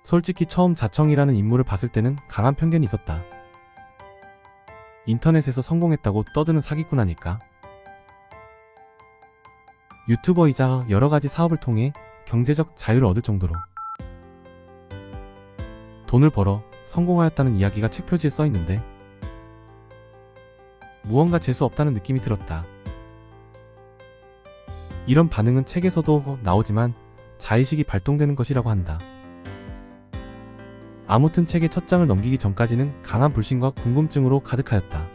솔직히 처음 자청이라는 인물을 봤을 때는 강한 편견이 있었다. 인터넷에서 성공했다고 떠드는 사기꾼 아닐까? 유튜버이자 여러가지 사업을 통해 경제적 자유를 얻을 정도로 돈을 벌어 성공하였다는 이야기가 책 표지에 써있는데 무언가 재수 없다는 느낌이 들었다. 이런 반응은 책에서도 나오지만 자의식이 발동되는 것이라고 한다. 아무튼 책의 첫 장을 넘기기 전까지는 강한 불신과 궁금증으로 가득하였다.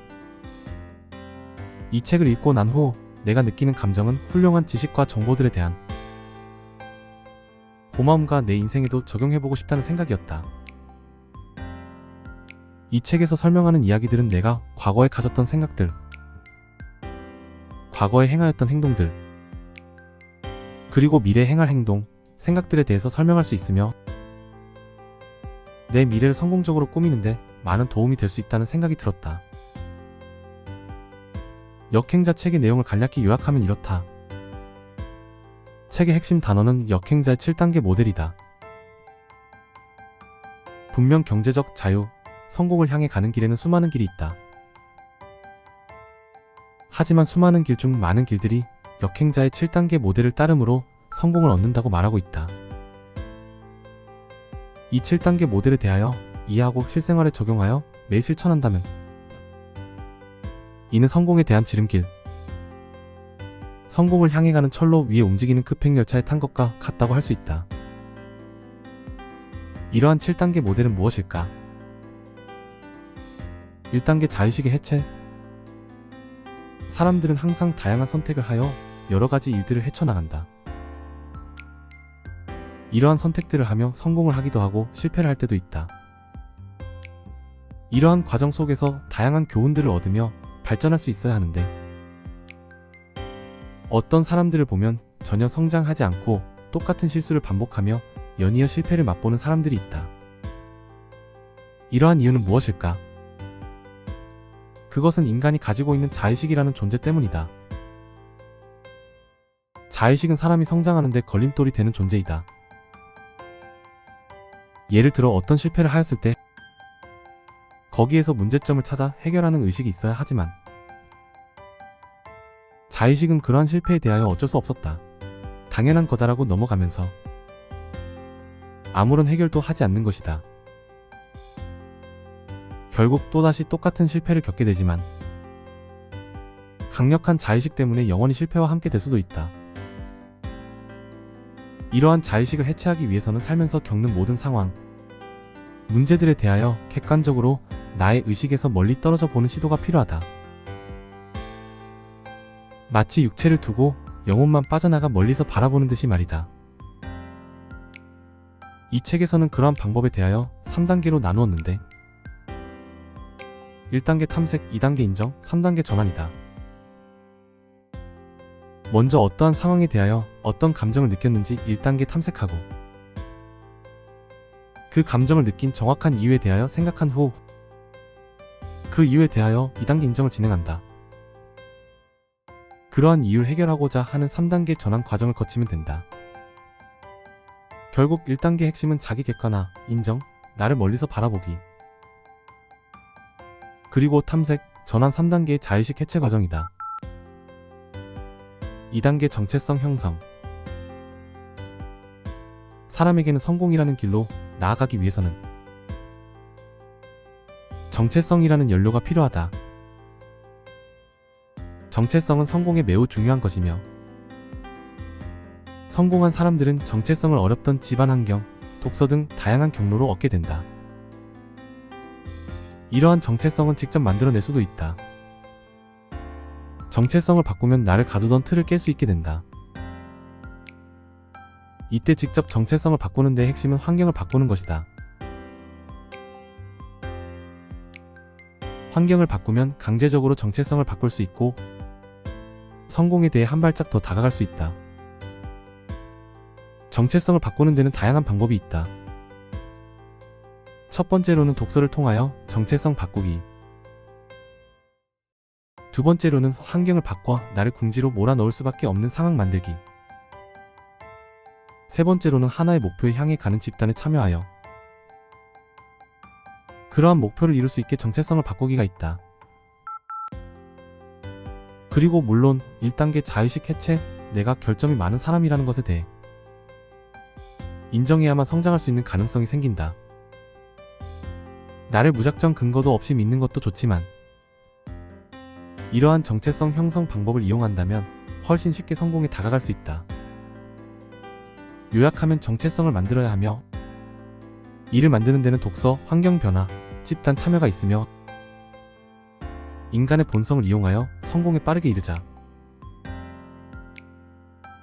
이 책을 읽고 난 후 내가 느끼는 감정은 훌륭한 지식과 정보들에 대한 고마움과 내 인생에도 적용해보고 싶다는 생각이었다. 이 책에서 설명하는 이야기들은 내가 과거에 가졌던 생각들, 과거에 행하였던 행동들, 그리고 미래에 행할 행동, 생각들에 대해서 설명할 수 있으며 내 미래를 성공적으로 꾸미는데 많은 도움이 될 수 있다는 생각이 들었다. 역행자 책의 내용을 간략히 요약하면 이렇다. 책의 핵심 단어는 역행자의 7단계 모델이다. 분명 경제적 자유, 성공을 향해 가는 길에는 수많은 길이 있다. 하지만 수많은 길 중 많은 길들이 역행자의 7단계 모델을 따름으로 성공을 얻는다고 말하고 있다. 이 7단계 모델에 대하여 이해하고 실생활에 적용하여 매일 실천한다면 이는 성공에 대한 지름길, 성공을 향해 가는 철로 위에 움직이는 급행열차에 탄 것과 같다고 할 수 있다. 이러한 7단계 모델은 무엇일까? 1단계 자의식의 해체. 사람들은 항상 다양한 선택을 하여 여러가지 일들을 헤쳐나간다. 이러한 선택들을 하며 성공을 하기도 하고 실패를 할 때도 있다. 이러한 과정 속에서 다양한 교훈들을 얻으며 발전할 수 있어야 하는데 어떤 사람들을 보면 전혀 성장하지 않고 똑같은 실수를 반복하며 연이어 실패를 맛보는 사람들이 있다. 이러한 이유는 무엇일까? 그것은 인간이 가지고 있는 자의식이라는 존재 때문이다. 자의식은 사람이 성장하는데 걸림돌이 되는 존재이다. 예를 들어 어떤 실패를 하였을 때 거기에서 문제점을 찾아 해결하는 의식이 있어야 하지만 자의식은 그러한 실패에 대하여 어쩔 수 없었다. 당연한 거다라고 넘어가면서 아무런 해결도 하지 않는 것이다. 결국 또다시 똑같은 실패를 겪게 되지만 강력한 자의식 때문에 영원히 실패와 함께 될 수도 있다. 이러한 자의식을 해체하기 위해서는 살면서 겪는 모든 상황, 문제들에 대하여 객관적으로 나의 의식에서 멀리 떨어져 보는 시도가 필요하다. 마치 육체를 두고 영혼만 빠져나가 멀리서 바라보는 듯이 말이다. 이 책에서는 그러한 방법에 대하여 3단계로 나누었는데 1단계 탐색, 2단계 인정, 3단계 전환이다. 먼저 어떠한 상황에 대하여 어떤 감정을 느꼈는지 1단계 탐색하고 그 감정을 느낀 정확한 이유에 대하여 생각한 후 그 이유에 대하여 2단계 인정을 진행한다. 그러한 이유를 해결하고자 하는 3단계 전환 과정을 거치면 된다. 결국 1단계 핵심은 자기 객관화, 인정, 나를 멀리서 바라보기, 그리고 탐색, 전환 3단계의 자의식 해체 과정이다. 2단계 정체성 형성. 사람에게는 성공이라는 길로 나아가기 위해서는 정체성이라는 연료가 필요하다. 정체성은 성공에 매우 중요한 것이며 성공한 사람들은 정체성을 어렵던 집안 환경, 독서 등 다양한 경로로 얻게 된다. 이러한 정체성은 직접 만들어낼 수도 있다. 정체성을 바꾸면 나를 가두던 틀을 깰 수 있게 된다. 이때 직접 정체성을 바꾸는 데의 핵심은 환경을 바꾸는 것이다. 환경을 바꾸면 강제적으로 정체성을 바꿀 수 있고 성공에 대해 한 발짝 더 다가갈 수 있다. 정체성을 바꾸는 데는 다양한 방법이 있다. 첫 번째로는 독서를 통하여 정체성 바꾸기. 두 번째로는 환경을 바꿔 나를 궁지로 몰아넣을 수밖에 없는 상황 만들기. 세 번째로는 하나의 목표에 향해 가는 집단에 참여하여 그러한 목표를 이룰 수 있게 정체성을 바꾸기가 있다. 그리고 물론 1단계 자의식 해체, 내가 결점이 많은 사람이라는 것에 대해 인정해야만 성장할 수 있는 가능성이 생긴다. 나를 무작정 근거도 없이 믿는 것도 좋지만 이러한 정체성 형성 방법을 이용한다면 훨씬 쉽게 성공에 다가갈 수 있다. 요약하면 정체성을 만들어야 하며 이를 만드는 데는 독서, 환경 변화, 집단 참여가 있으며 인간의 본성을 이용하여 성공에 빠르게 이르자.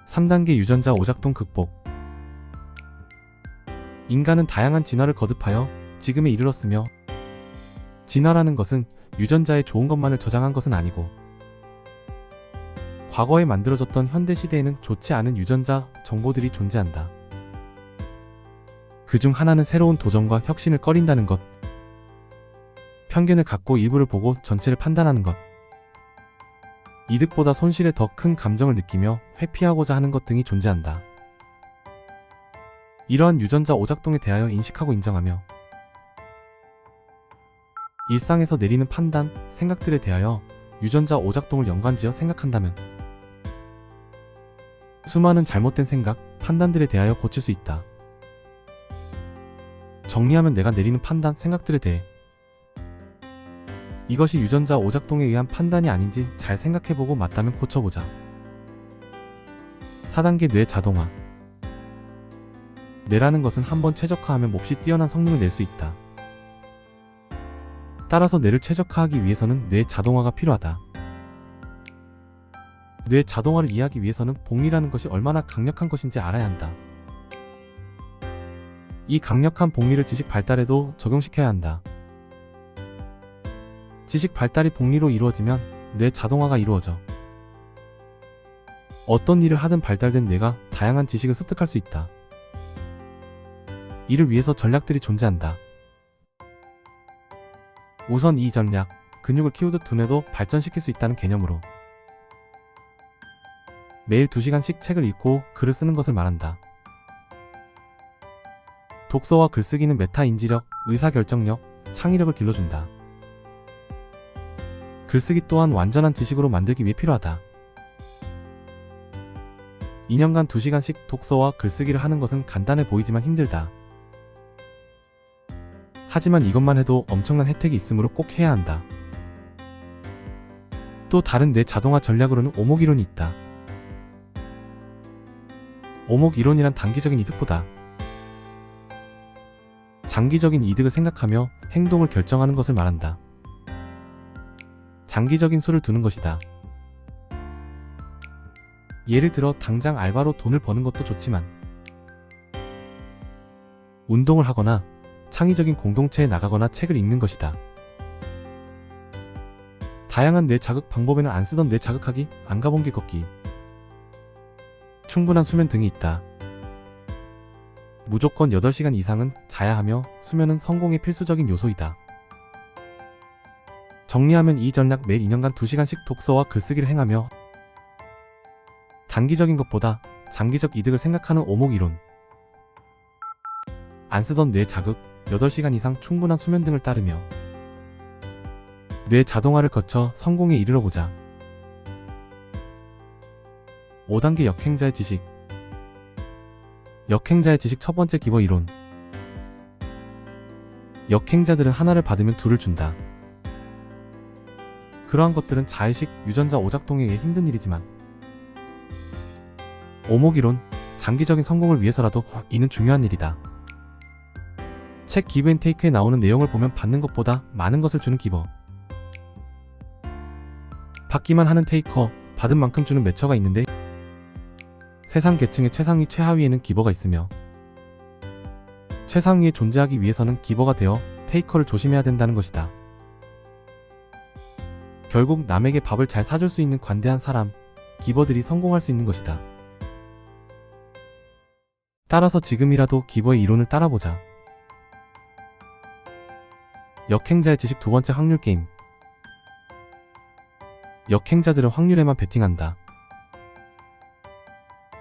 3단계 유전자 오작동 극복. 인간은 다양한 진화를 거듭하여 지금에 이르렀으며 진화라는 것은 유전자의 좋은 것만을 저장한 것은 아니고 과거에 만들어졌던 현대 시대에는 좋지 않은 유전자 정보들이 존재한다. 그중 하나는 새로운 도전과 혁신을 꺼린다는 것, 편견을 갖고 일부를 보고 전체를 판단하는 것, 이득보다 손실에 더 큰 감정을 느끼며 회피하고자 하는 것 등이 존재한다. 이러한 유전자 오작동에 대하여 인식하고 인정하며 일상에서 내리는 판단, 생각들에 대하여 유전자 오작동을 연관지어 생각한다면 수많은 잘못된 생각, 판단들에 대하여 고칠 수 있다. 정리하면 내가 내리는 판단, 생각들에 대해 이것이 유전자 오작동에 의한 판단이 아닌지 잘 생각해보고 맞다면 고쳐보자. 4단계 뇌 자동화. 뇌라는 것은 한번 최적화하면 몹시 뛰어난 성능을 낼 수 있다. 따라서 뇌를 최적화하기 위해서는 뇌 자동화가 필요하다. 뇌 자동화를 이해하기 위해서는 복리라는 것이 얼마나 강력한 것인지 알아야 한다. 이 강력한 복리를 지식 발달에도 적용시켜야 한다. 지식 발달이 복리로 이루어지면 뇌 자동화가 이루어져 어떤 일을 하든 발달된 뇌가 다양한 지식을 습득할 수 있다. 이를 위해서 전략들이 존재한다. 우선 이 전략, 근육을 키우듯 두뇌도 발전시킬 수 있다는 개념으로 매일 2시간씩 책을 읽고 글을 쓰는 것을 말한다. 독서와 글쓰기는 메타인지력, 의사결정력, 창의력을 길러준다. 글쓰기 또한 완전한 지식으로 만들기 위해 필요하다. 2년간 2시간씩 독서와 글쓰기를 하는 것은 간단해 보이지만 힘들다. 하지만 이것만 해도 엄청난 혜택이 있으므로 꼭 해야 한다. 또 다른 뇌 자동화 전략으로는 오목이론이 있다. 오목이론이란 단기적인 이득보다 장기적인 이득을 생각하며 행동을 결정하는 것을 말한다. 장기적인 수를 두는 것이다. 예를 들어 당장 알바로 돈을 버는 것도 좋지만 운동을 하거나 창의적인 공동체에 나가거나 책을 읽는 것이다. 다양한 뇌 자극 방법에는 안 쓰던 뇌 자극하기, 안 가본 길 걷기, 충분한 수면 등이 있다. 무조건 8시간 이상은 자야 하며 수면은 성공의 필수적인 요소이다. 정리하면 이 전략 매일 2년간 2시간씩 독서와 글쓰기를 행하며 단기적인 것보다 장기적 이득을 생각하는 오목이론, 안 쓰던 뇌 자극, 8시간 이상 충분한 수면 등을 따르며 뇌 자동화를 거쳐 성공에 이르러보자. 5단계 역행자의 지식. 역행자의 지식 첫 번째 기본 이론. 역행자들은 하나를 받으면 둘을 준다. 그러한 것들은 자의식, 유전자 오작동에 의해 힘든 일이지만 오목이론, 장기적인 성공을 위해서라도 이는 중요한 일이다. 책 기브 앤 테이크에 나오는 내용을 보면 받는 것보다 많은 것을 주는 기버, 받기만 하는 테이커, 받은 만큼 주는 매처가 있는데 세상 계층의 최상위 최하위에는 기버가 있으며 최상위에 존재하기 위해서는 기버가 되어 테이커를 조심해야 된다는 것이다. 결국 남에게 밥을 잘 사줄 수 있는 관대한 사람, 기버들이 성공할 수 있는 것이다. 따라서 지금이라도 기버의 이론을 따라보자. 역행자의 지식 두 번째 확률 게임. 역행자들은 확률에만 베팅한다.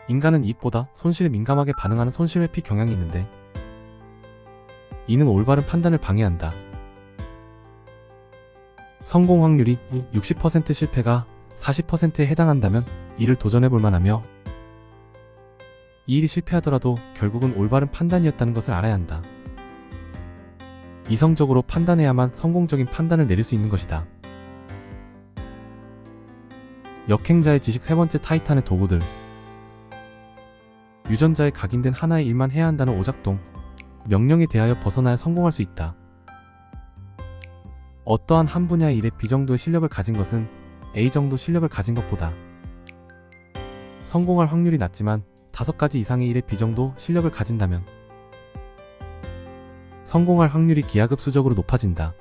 인간은 이익보다 손실에 민감하게 반응하는 손실회피 경향이 있는데 이는 올바른 판단을 방해한다. 성공 확률이 60% 실패가 40%에 해당한다면 이를 도전해볼 만하며, 이 일이 실패하더라도 결국은 올바른 판단이었다는 것을 알아야 한다. 이성적으로 판단해야만 성공적인 판단을 내릴 수 있는 것이다. 역행자의 지식 세 번째, 타이탄의 도구들. 유전자에 각인된 하나의 일만 해야 한다는 오작동. 명령에 대하여 벗어나야 성공할 수 있다. 어떠한 한 분야의 일에 B 정도의 실력을 가진 것은 A 정도 실력을 가진 것보다 성공할 확률이 낮지만 5가지 이상의 일에 B 정도 실력을 가진다면 성공할 확률이 기하급수적으로 높아진다.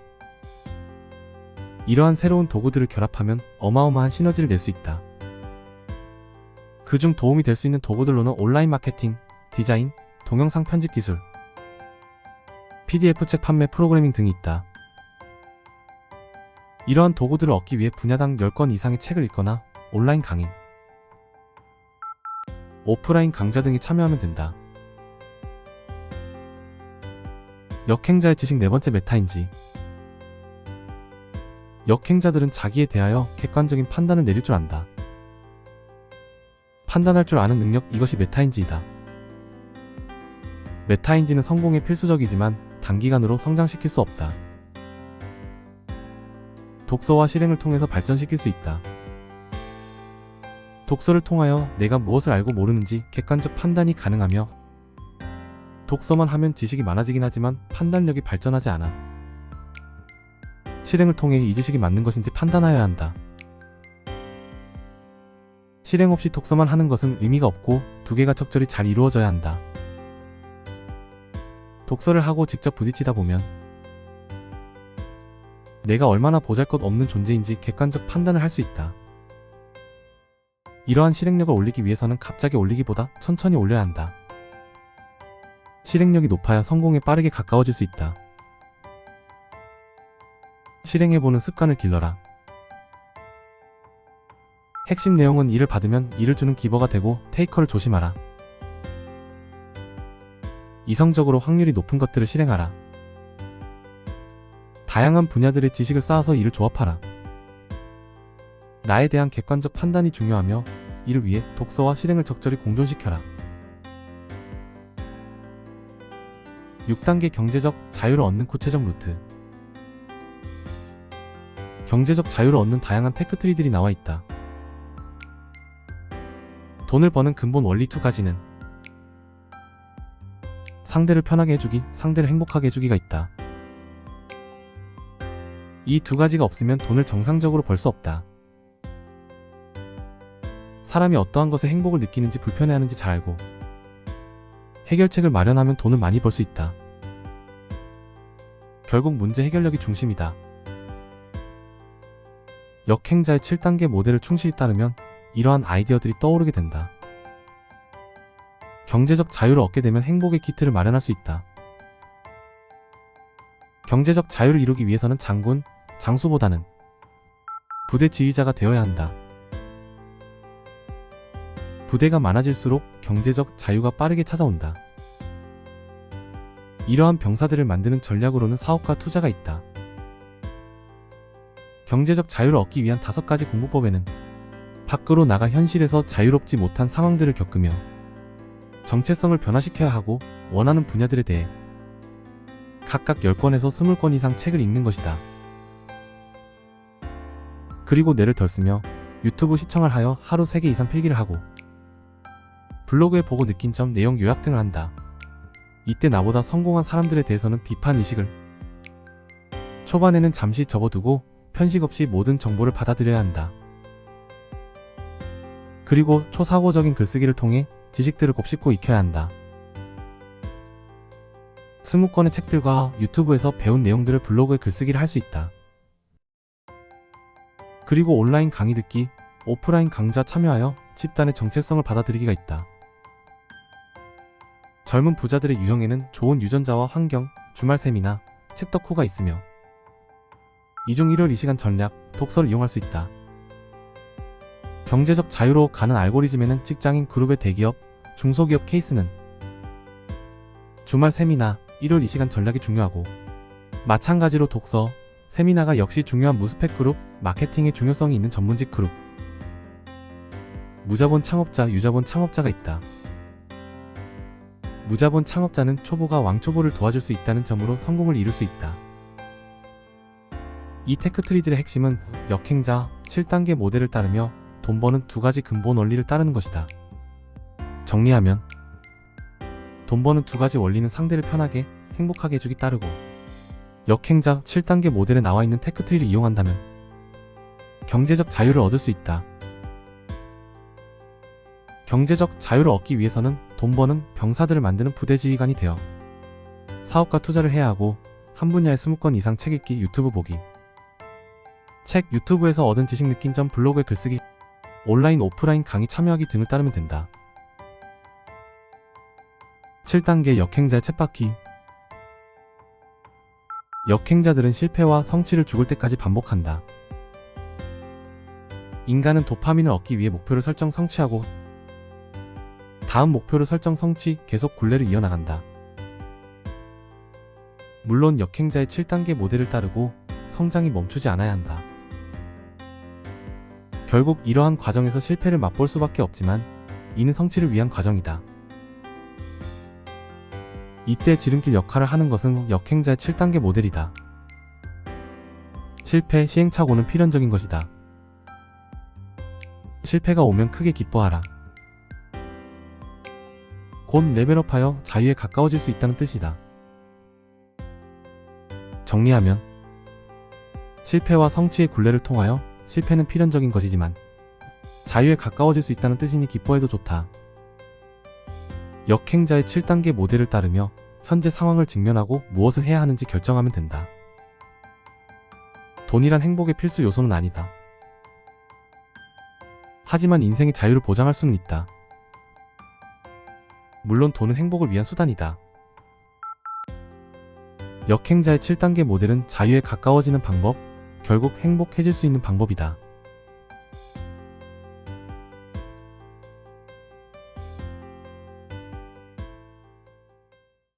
이러한 새로운 도구들을 결합하면 어마어마한 시너지를 낼 수 있다. 그중 도움이 될 수 있는 도구들로는 온라인 마케팅, 디자인, 동영상 편집 기술, PDF 책 판매 프로그래밍 등이 있다. 이러한 도구들을 얻기 위해 분야당 10권 이상의 책을 읽거나 온라인 강의, 오프라인 강좌 등에 참여하면 된다. 역행자의 지식 네 번째, 메타인지. 역행자들은 자기에 대하여 객관적인 판단을 내릴 줄 안다. 판단할 줄 아는 능력, 이것이 메타인지이다. 메타인지는 성공에 필수적이지만 단기간으로 성장시킬 수 없다. 독서와 실행을 통해서 발전시킬 수 있다. 독서를 통하여 내가 무엇을 알고 모르는지 객관적 판단이 가능하며, 독서만 하면 지식이 많아지긴 하지만 판단력이 발전하지 않아. 실행을 통해 이 지식이 맞는 것인지 판단하여야 한다. 실행 없이 독서만 하는 것은 의미가 없고 두 개가 적절히 잘 이루어져야 한다. 독서를 하고 직접 부딪히다 보면 내가 얼마나 보잘것없는 존재인지 객관적 판단을 할 수 있다. 이러한 실행력을 올리기 위해서는 갑자기 올리기보다 천천히 올려야 한다. 실행력이 높아야 성공에 빠르게 가까워질 수 있다. 실행해보는 습관을 길러라. 핵심 내용은 이를 받으면 이를 주는 기버가 되고 테이커를 조심하라. 이성적으로 확률이 높은 것들을 실행하라. 다양한 분야들의 지식을 쌓아서 이를 조합하라. 나에 대한 객관적 판단이 중요하며 이를 위해 독서와 실행을 적절히 공존시켜라. 6단계 경제적 자유를 얻는 구체적 루트. 경제적 자유를 얻는 다양한 테크트리들이 나와 있다. 돈을 버는 근본 원리 2가지는 상대를 편하게 해주기, 상대를 행복하게 해주기가 있다. 이 2가지가 없으면 돈을 정상적으로 벌 수 없다. 사람이 어떠한 것에 행복을 느끼는지 불편해하는지 잘 알고 해결책을 마련하면 돈을 많이 벌 수 있다. 결국 문제 해결력이 중심이다. 역행자의 7단계 모델을 충실히 따르면 이러한 아이디어들이 떠오르게 된다. 경제적 자유를 얻게 되면 행복의 키트를 마련할 수 있다. 경제적 자유를 이루기 위해서는 장군, 장수보다는 부대 지휘자가 되어야 한다. 부대가 많아질수록 경제적 자유가 빠르게 찾아온다. 이러한 병사들을 만드는 전략으로는 사업과 투자가 있다. 경제적 자유를 얻기 위한 5가지 공부법에는 밖으로 나가 현실에서 자유롭지 못한 상황들을 겪으며 정체성을 변화시켜야 하고 원하는 분야들에 대해 각각 10권에서 20권 이상 책을 읽는 것이다. 그리고 뇌를 덜 쓰며 유튜브 시청을 하여 하루 3개 이상 필기를 하고 블로그에 보고 느낀 점 내용 요약 등을 한다. 이때 나보다 성공한 사람들에 대해서는 비판의식을 초반에는 잠시 접어두고 편식 없이 모든 정보를 받아들여야 한다. 그리고 초사고적인 글쓰기를 통해 지식들을 곱씹고 익혀야 한다. 20권의 책들과 유튜브에서 배운 내용들을 블로그에 글쓰기를 할 수 있다. 그리고 온라인 강의 듣기, 오프라인 강좌 참여하여 집단의 정체성을 받아들이기가 있다. 젊은 부자들의 유형에는 좋은 유전자와 환경, 주말 세미나, 책 덕후가 있으며 2종 1월 2시간 전략, 독서를 이용할 수 있다. 경제적 자유로 가는 알고리즘에는 직장인 그룹의 대기업, 중소기업 케이스는 주말 세미나, 1월 2시간 전략이 중요하고 마찬가지로 독서, 세미나가 역시 중요한 무스펙 그룹, 마케팅의 중요성이 있는 전문직 그룹. 무자본 창업자, 유자본 창업자가 있다. 무자본 창업자는 초보가 왕초보를 도와줄 수 있다는 점으로 성공을 이룰 수 있다. 이 테크트리들의 핵심은 역행자 7단계 모델을 따르며 돈 버는 두 가지 근본 원리를 따르는 것이다. 정리하면 돈 버는 두 가지 원리는 상대를 편하게, 행복하게 해주기 따르고, 역행자 7단계 모델에 나와 있는 테크트리를 이용한다면 경제적 자유를 얻을 수 있다. 경제적 자유를 얻기 위해서는 돈 버는 병사들을 만드는 부대지휘관이 되어 사업과 투자를 해야 하고, 한 분야에 20권 이상 책 읽기, 유튜브 보기, 책, 유튜브에서 얻은 지식 느낀 점, 블로그에 글쓰기, 온라인, 오프라인 강의 참여하기 등을 따르면 된다. 7단계 역행자의 쳇바퀴. 역행자들은 실패와 성취를 죽을 때까지 반복한다. 인간은 도파민을 얻기 위해 목표를 설정, 성취하고 다음 목표를 설정, 성취, 계속 굴레를 이어나간다. 물론 역행자의 7단계 모델을 따르고 성장이 멈추지 않아야 한다. 결국 이러한 과정에서 실패를 맛볼 수밖에 없지만 이는 성취를 위한 과정이다. 이때 지름길 역할을 하는 것은 역행자의 7단계 모델이다. 실패, 시행착오는 필연적인 것이다. 실패가 오면 크게 기뻐하라. 곧 레벨업하여 자유에 가까워질 수 있다는 뜻이다. 정리하면 실패와 성취의 굴레를 통하여 실패는 필연적인 것이지만 자유에 가까워질 수 있다는 뜻이니 기뻐해도 좋다. 역행자의 7단계 모델을 따르며 현재 상황을 직면하고 무엇을 해야 하는지 결정하면 된다. 돈이란 행복의 필수 요소는 아니다. 하지만 인생의 자유를 보장할 수는 있다. 물론 돈은 행복을 위한 수단이다. 역행자의 7단계 모델은 자유에 가까워지는 방법, 결국 행복해질 수 있는 방법이다.